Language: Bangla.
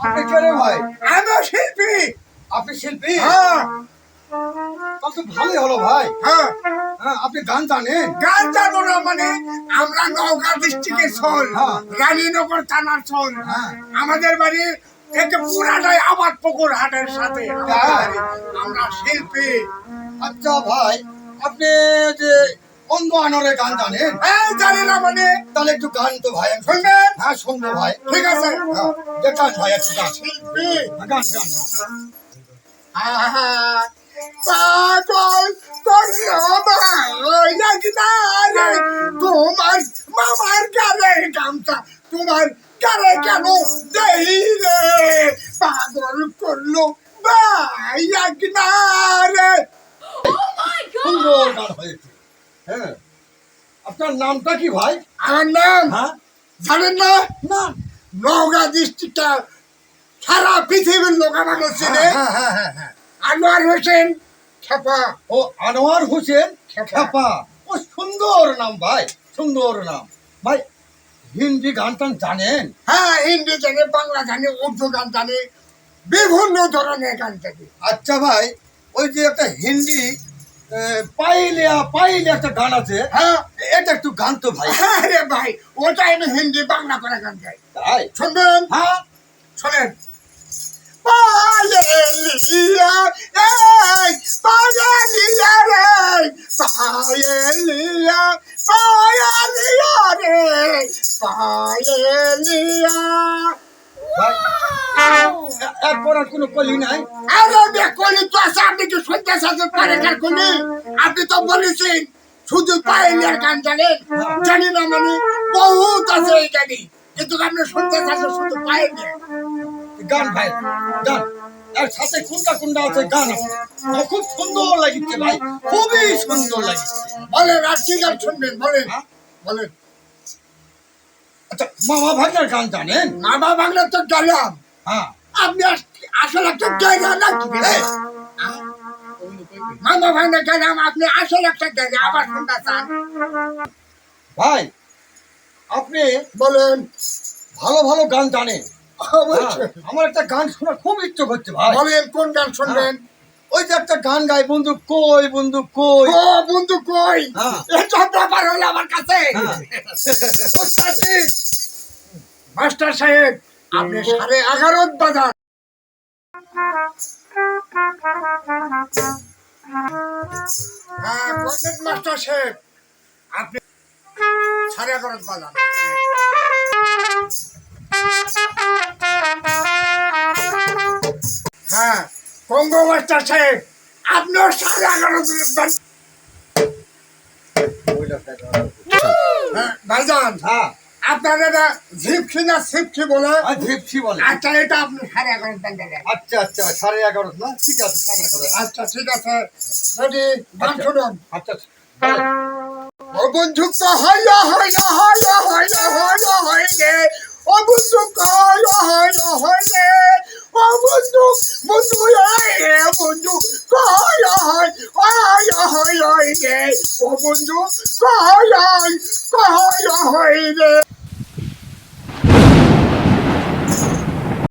আপনি কে রে ভাই? আমি শিল্পী। আপনি শিল্পী? হ্যাঁ তাহলে তো ভালোই হলো ভাই। হ্যাঁ, হ্যাঁ, আপনি গান জানেন? গান জানো না মানে? আমরা নওগাঁ ডিস্ট্রিক্টের ছোল, হ্যাঁ। রানীনগর থানার ছোল। হ্যাঁ। আমাদের বাড়ি থেকে পুরাটাই আবাদ পুকুর হাটের সাথে। হ্যাঁ। আমরা শিল্পী। আচ্ছা ভাই, আপনি যে অন্ধ আনরে গান জানেন? এই জানি না মানে? তাহলে একটু গান তো ভাই আমি শুনবেন? হ্যাঁ শুনবো ভাই। ঠিক আছে। হ্যাঁ, দেখান ভাই একটু গান। শিল্পী। গান গান গান। আহা, পাগল করলো ভাই নাকি না রে? তোমার মামার গালে গামছা তোমার গালে কেন দেই রে? পাগল করলো ভাই নাকি না রে? সুন্দর গান হয়েছে। হ্যাঁ, আপনার নামটা কি ভাই? আমার নাম হ্যাঁ জানেন না? না। নওগাঁ ডিস্ট্রিক্টটা সারা পৃথিবীর লোক আমাকে চেনে। হ্যাঁ হ্যাঁ হ্যাঁ হ্যাঁ। আনোয়ার হোসেন খেপা। ও আনোয়ার হোসেন খেপা। খেপা। ও সুন্দর নাম ভাই, সুন্দর নাম ভাই। হিন্দি গান টান জানেন? হ্যাঁ, হিন্দি জানে, বাংলা জানে, উর্দু গান জানে, বিভিন্ন ধরনের গান জানে। আচ্ছা ভাই, ওই যে একটা হিন্দি পাইলিয়া পাইলে একটা গান আছে, হ্যাঁ এটা একটু গান তো ভাই। হ্যাঁ রে ভাই, ওটা আমি হিন্দি বাংলা করে গান গাই। তাই? শুনবেন? হ্যাঁ। শোনেন। পায়েলিয়া এই পায়েলিয়া রে, পায়েলিয়া পায়েলিয়া রে, পায়েলিয়া। ভাই এরপর আর কোনো কলি নাই? আরে দেখলি তো আছে, আপনি কি শুনতে চাচ্ছেন পারেকার কলি? আপনি তো বলেছেন শুধু পায়েলিয়ার গান জানেন। জানি না মানে? বহুত আছে এই গানি, কিন্তু আপনি শুনতে চাচ্ছেন শুধু পায়েলিয়া গান ভাই গান। এর সাথে কোনটা কোনটা আছে গান আছে। আমার খুব সুন্দর লাগিচ্ছে ভাই, খুবই সুন্দর লাগিচ্ছে। বলেন। আর কি গান শুনবেন বলেন? হ্যাঁ? বলেন। আচ্ছা, মামা ভাগ্নের গান জানেন? মামা বাংলা তো গেলাম, হ্যাঁ। আপনি আসলে একটা গাইরা নাকি? মামা বাংলা গেলাম, আপনি আসলে একটা গাইরা আবার শুনতে চান? ভাই আপনি বলেন। ভালো ভালো গান জানেন। অবশ্যই। হ্যাঁ, আমার একটা গান শোনার খুব ইচ্ছে করছে ভাই। বলেন কোন গান শুনবেন? ওই যে একটা গান গায়, বন্ধু কই বন্ধু কই। ও বন্ধু কই, হ্যাঁ। এটা ব্যাপার হলো আমার কাছে। হ্যাঁ। মাস্টার সাহেব, আপনি 11:30 বাজান। হ্যাঁ পণ্ডিত মাস্টার সাহেব, আপনি 11:30 বাজান। হ্যাঁ কঙ্গো মাস্টার সাহেব, আপনিও 11:30 বাজান। হ্যাঁ ভাইজান, হ্যাঁ, আপনার এটা ঝিপখি না সিপখি বলে? আর জিপসি বলে। আচ্ছা, এটা আপনি 11:30 বাজান। আচ্ছা আচ্ছা, 11:30 না, ঠিক আছে 11:30। আচ্ছা ঠিক আছে, রেডি, গান শুনুন। আচ্ছা বলেন। ও বন্ধু কহায়া হইয়া হইয়া হইয়া হইয়া হইলে, ও বন্ধু কহায়া হইয়া হইলে, ও বন্ধু বন্ধু এ বন্ধু কহায়া হইয়া হইয়া হইলে, ও বন্ধু কহায়া কহায়া হইলে।